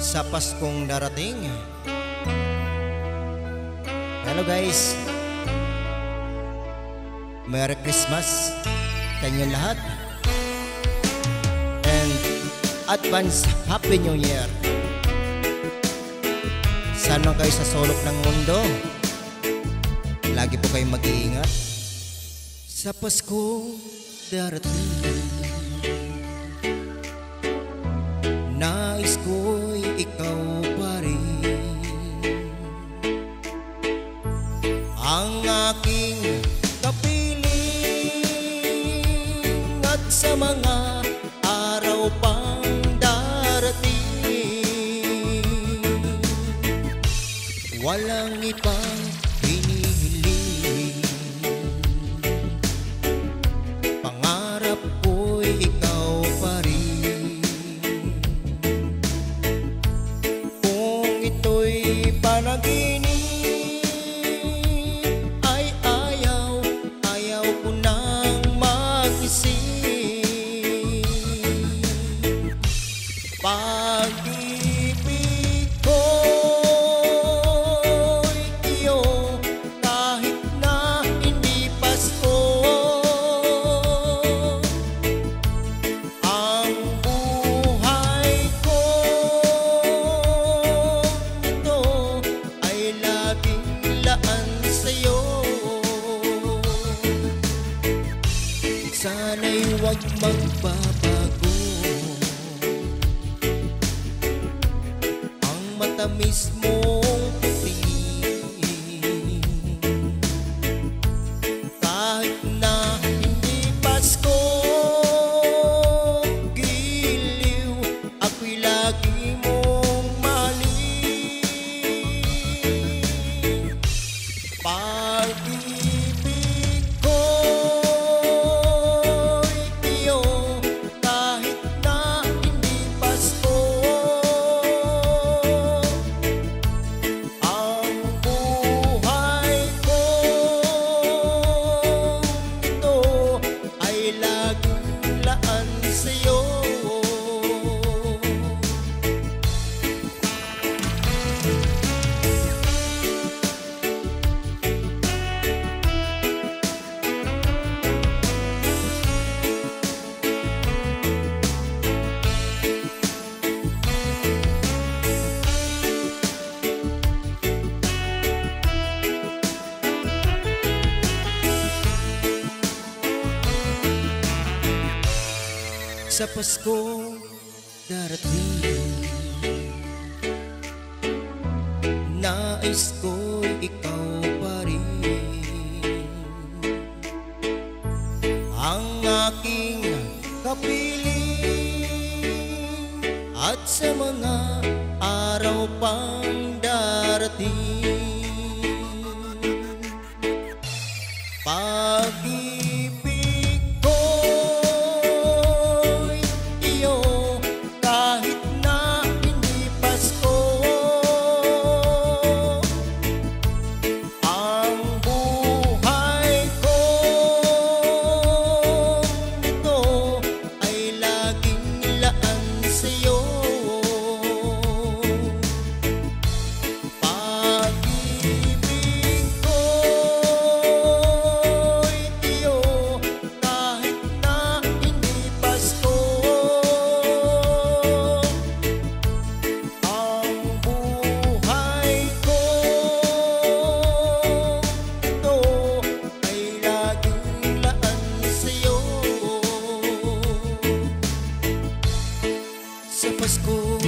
sa Paskong darating. Hello guys, Merry Christmas sa inyo lahat and advance Happy New Year. Saan man kayo sa sulok ng mundo, lagi po kayong mag-iingat. Sa Pasko darating, nais ko'y ikaw pa rin ang aking kapiling, at sa mga araw pang darating, walang ibang hinihiling. Pangarap ko'y ikaw pa rin. Kung ito'y panaginip ay ayaw ko nang mag-isip. Pag-ibig ko'y iyo kahit na hindi Pasko. Ang buhay ko ito ay laging laan sa'yo. Sana'y huwag magbabago ang matamis mong tingin. Kahit na hindi Pasko, giliw, ako'y lagi mong mahalin. Pag-ibig ko'y iyo kahit na hindi Pasko. Ang buhay ko ito ay laging laan sa'yo. Sa Pasko darating, nais ko'y ikaw pa rin ang aking kapiling, at sa mga araw pang darating, pag-ibig ko'y iyo kahit na hindi Pasko. Ang buhay ko ito ay laging laan sa'yo. Pag-ibig ko'y iyo kahit na hindi Pasko. Ang buhay ko ito ay laging laan sa'yo. Sa Pasko